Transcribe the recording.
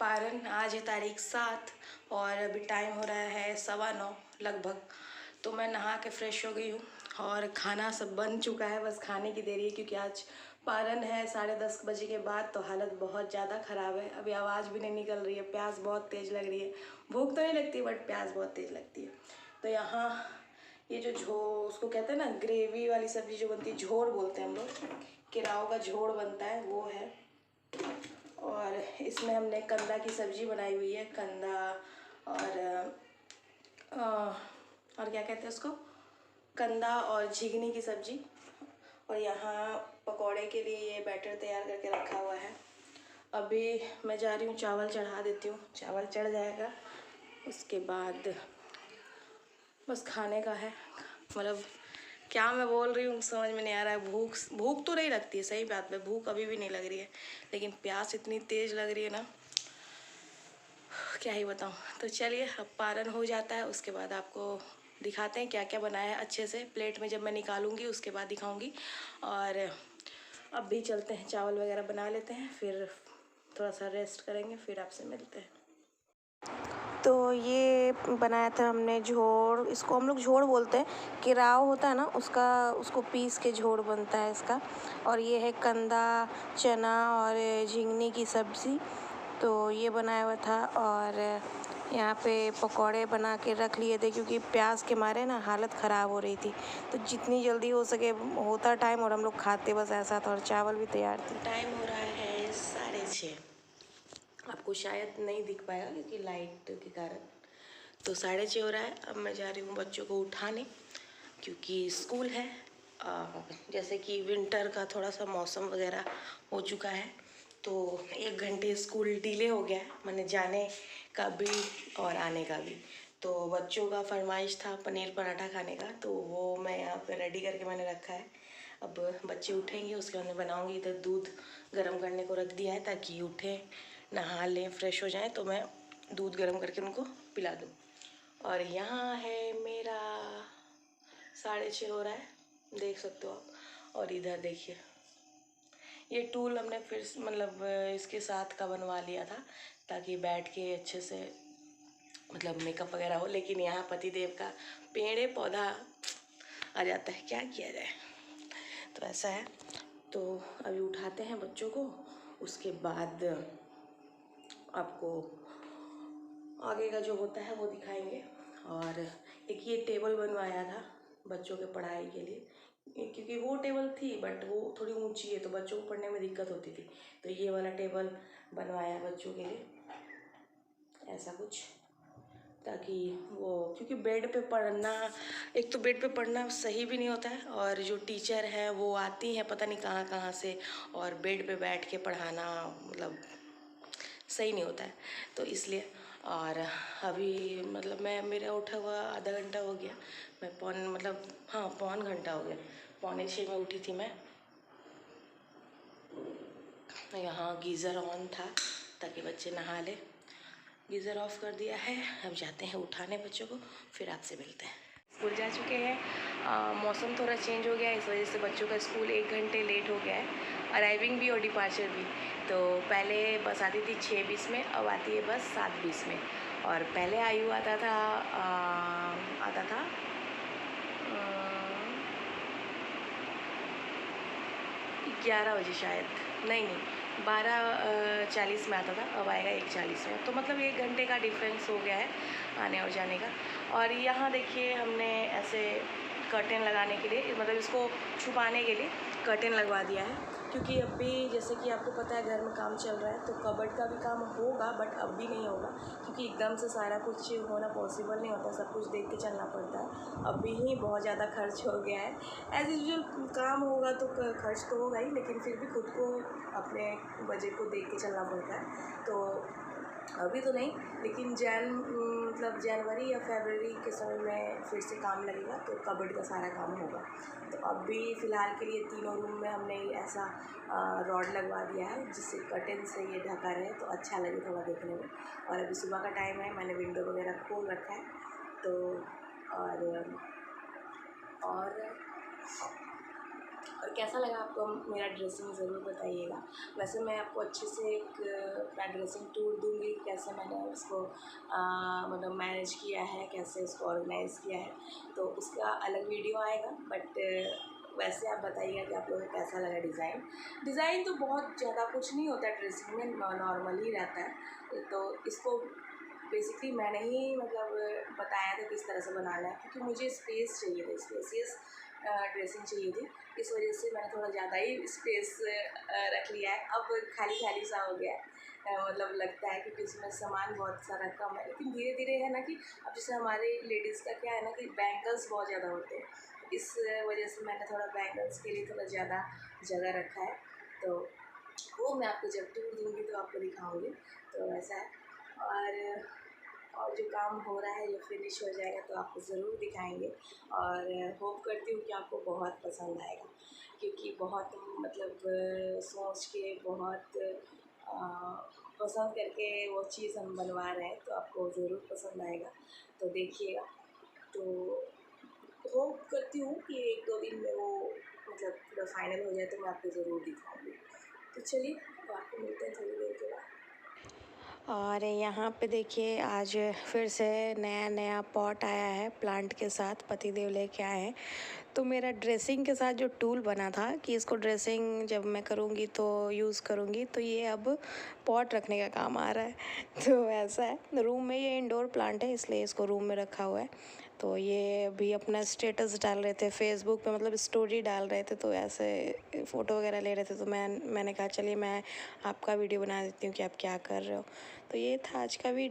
पारन। आज है तारीख 7 और अभी टाइम हो रहा है 9:15 लगभग। तो मैं नहा के फ्रेश हो गई हूँ और खाना सब बन चुका है, बस खाने की देरी है क्योंकि आज पारन है 10:30 बजे के बाद। तो हालत बहुत ज़्यादा ख़राब है, अभी आवाज़ भी नहीं निकल रही है, प्यास बहुत तेज़ लग रही है। भूख तो नहीं लगती बट प्यास बहुत तेज़ लगती है। तो यहाँ ये जो उसको कहते हैं ना, ग्रेवी वाली सब्ज़ी जो बनती है, झोड़ बोलते हैं हम लोग, केराव का झोड़ बनता है वो है। और इसमें हमने कंदा की सब्ज़ी बनाई हुई है, कंदा और क्या कहते हैं उसको, कंदा और झिगनी की सब्ज़ी। और यहाँ पकौड़े के लिए ये बैटर तैयार करके रखा हुआ है। अभी मैं जा रही हूँ चावल चढ़ा देती हूँ, चावल चढ़ जाएगा उसके बाद बस खाने का है। मतलब क्या मैं बोल रही हूँ समझ में नहीं आ रहा है। भूख तो नहीं लगती है, सही बात है, भूख अभी भी नहीं लग रही है, लेकिन प्यास इतनी तेज़ लग रही है ना, क्या ही बताऊँ। तो चलिए अब पारन हो जाता है उसके बाद आपको दिखाते हैं क्या क्या बनाया है अच्छे से। प्लेट में जब मैं निकालूंगी उसके बाद दिखाऊंगी। और अब भी चलते हैं, चावल वगैरह बना लेते हैं, फिर थोड़ा सा रेस्ट करेंगे, फिर आपसे मिलते हैं। तो ये बनाया था हमने झोड़, इसको हम लोग झोड़ बोलते हैं। केराव होता है ना उसको पीस के झोड़ बनता है इसका। और ये है कंदा, चना और झिंगनी की सब्ज़ी, तो ये बनाया हुआ था। और यहाँ पे पकौड़े बना के रख लिए थे क्योंकि प्यास के मारे ना हालत ख़राब हो रही थी, तो जितनी जल्दी हो सके होता टाइम और हम लोग खाते बस ऐसा था। और चावल भी तैयार थे। टाइम हो रहा है 6:30, आपको शायद नहीं दिख पाएगा क्योंकि लाइट के कारण। तो 6:30 हो रहा है। अब मैं जा रही हूँ बच्चों को उठाने क्योंकि स्कूल है। जैसे कि विंटर का थोड़ा सा मौसम वगैरह हो चुका है, तो 1 घंटे स्कूल डिले हो गया है, मैंने जाने का भी और आने का भी। तो बच्चों का फरमाइश था पनीर पराठा खाने का, तो वो मैं यहाँ पे रेडी करके मैंने रखा है। अब बच्चे उठेंगे उसके बाद मैं बनाऊँगी। इधर दूध गर्म करने को रख दिया है ताकि उठें, नहा लें, फ्रेश हो जाएं, तो मैं दूध गर्म करके उनको पिला दूँ। और यहाँ है मेरा 6:30 हो रहा है, देख सकते हो आप। और इधर देखिए, ये टूल हमने फिर मतलब इसके साथ का बनवा लिया था ताकि बैठ के अच्छे से मतलब मेकअप वगैरह हो। लेकिन यहाँ पतिदेव का पेड़ पौधा आ जाता है, क्या किया जाए। तो ऐसा है। तो अभी उठाते हैं बच्चों को, उसके बाद आपको आगे का जो होता है वो दिखाएंगे। और एक ये टेबल बनवाया था बच्चों के पढ़ाई के लिए, क्योंकि वो टेबल थी बट वो थोड़ी ऊंची है तो बच्चों को पढ़ने में दिक्कत होती थी, तो ये वाला टेबल बनवाया बच्चों के लिए, ऐसा कुछ, ताकि वो, क्योंकि बेड पे पढ़ना, एक तो बेड पे पढ़ना सही भी नहीं होता है, और जो टीचर है वो आती हैं पता नहीं कहाँ कहाँ से, और बेड पे बैठ के पढ़ाना मतलब सही नहीं होता है, तो इसलिए। और अभी मतलब मेरा उठा हुआ आधा घंटा हो गया, मैं पौन घंटा हो गया, 5:45 में उठी थी मैं। यहाँ गीज़र ऑन था ताकि बच्चे नहा ले, गीज़र ऑफ कर दिया है। अब जाते हैं उठाने बच्चों को, फिर आपसे मिलते हैं। स्कूल जा चुके हैं। मौसम थोड़ा चेंज हो गया है, इस वजह से बच्चों का स्कूल 1 घंटे लेट हो गया है, अराइविंग भी और डिपार्चर भी। तो पहले बस आती थी 6:20 में, अब आती है बस 7:20 में। और पहले आयु आता था 11 बजे शायद, नहीं 12:40 में आता था, अब आएगा 1:40 में। तो मतलब 1 घंटे का डिफरेंस हो गया है आने और जाने का। और यहाँ देखिए हमने ऐसे कर्टेन लगाने के लिए, मतलब इसको छुपाने के लिए कर्टेन लगवा दिया है, क्योंकि अब भी जैसे कि आपको पता है घर में काम चल रहा है, तो कबर्ड का भी काम होगा बट अब भी नहीं होगा, क्योंकि एकदम से सारा कुछ होना पॉसिबल नहीं होता, सब कुछ देख के चलना पड़ता है। अभी ही बहुत ज़्यादा खर्च हो गया है। एज़ यूजुअल काम होगा तो खर्च तो होगा ही, लेकिन फिर भी खुद को अपने बजट को देख के चलना पड़ता है। तो अभी तो नहीं, लेकिन मतलब जनवरी या फरवरी के समय में फिर से काम लगेगा, तो कबर्ड का सारा काम होगा। तो अभी फ़िलहाल के लिए तीनों रूम में हमने ऐसा रॉड लगवा दिया है जिससे कर्टेन से ये ढका रहे, तो अच्छा लगे थोड़ा देखने में। और अभी सुबह का टाइम है, मैंने विंडो वगैरह खोल रखा है। तो और और कैसा लगा आपको मेरा ड्रेसिंग ज़रूर बताइएगा। वैसे मैं आपको अच्छे से एक अपना ड्रेसिंग टूर दूँगी, कैसे मैंने उसको मतलब मैनेज किया है, कैसे उसको ऑर्गेनाइज़ किया है, तो उसका अलग वीडियो आएगा। बट वैसे आप बताइएगा कि आप लोगों को कैसा लगा डिज़ाइन तो बहुत ज़्यादा कुछ नहीं होता है ड्रेसिंग में, नॉर्मल ही रहता है। तो इसको बेसिकली मैंने ही मतलब बताया था किस तरह से बनाना है, क्योंकि मुझे स्पेस चाहिए था, स्पेसियस ड्रेसिंग चाहिए थी। इस वजह से मैंने थोड़ा ज़्यादा ही स्पेस रख लिया है। अब खाली खाली सा हो गया है, मतलब लगता है क्योंकि उसमें सामान बहुत सारा कम है। लेकिन धीरे धीरे है ना कि अब जैसे हमारे लेडीज़ का क्या है ना कि बैंगल्स बहुत ज़्यादा होते हैं, इस वजह से मैंने थोड़ा बैंगल्स के लिए थोड़ा ज़्यादा जगह रखा है। तो वो मैं आपको जब टूर दूँगी तो आपको दिखाऊँगी। तो ऐसा है। और जो काम हो रहा है, जो फिनिश हो जाएगा तो आपको ज़रूर दिखाएंगे। और होप करती हूँ कि आपको बहुत पसंद आएगा, क्योंकि बहुत मतलब सोच के बहुत पसंद करके वो चीज़ हम बनवा रहे हैं, तो आपको ज़रूर पसंद आएगा। तो देखिएगा। तो होप करती हूँ कि 1-2 दिन में वो मतलब पूरा फाइनल हो जाए तो मैं आपको ज़रूर दिखाऊँगी। तो चलिए, अब आपको मिलते हैं थोड़ी देर के बाद। और यहाँ पे देखिए, आज फिर से नया नया पॉट आया है प्लांट के साथ, पतिदेव लेके आए हैं। तो मेरा ड्रेसिंग के साथ जो टूल बना था कि इसको ड्रेसिंग जब मैं करूँगी तो यूज़ करूँगी, तो ये अब पॉट रखने का काम आ रहा है। तो ऐसा है, रूम में ये इंडोर प्लांट है इसलिए इसको रूम में रखा हुआ है। तो ये अभी अपना स्टेटस डाल रहे थे फेसबुक पे, मतलब स्टोरी डाल रहे थे, तो ऐसे फ़ोटो वगैरह ले रहे थे। तो मैंने कहा चलिए मैं आपका वीडियो बना देती हूँ कि आप क्या कर रहे हो। तो ये था आज का वीडियो।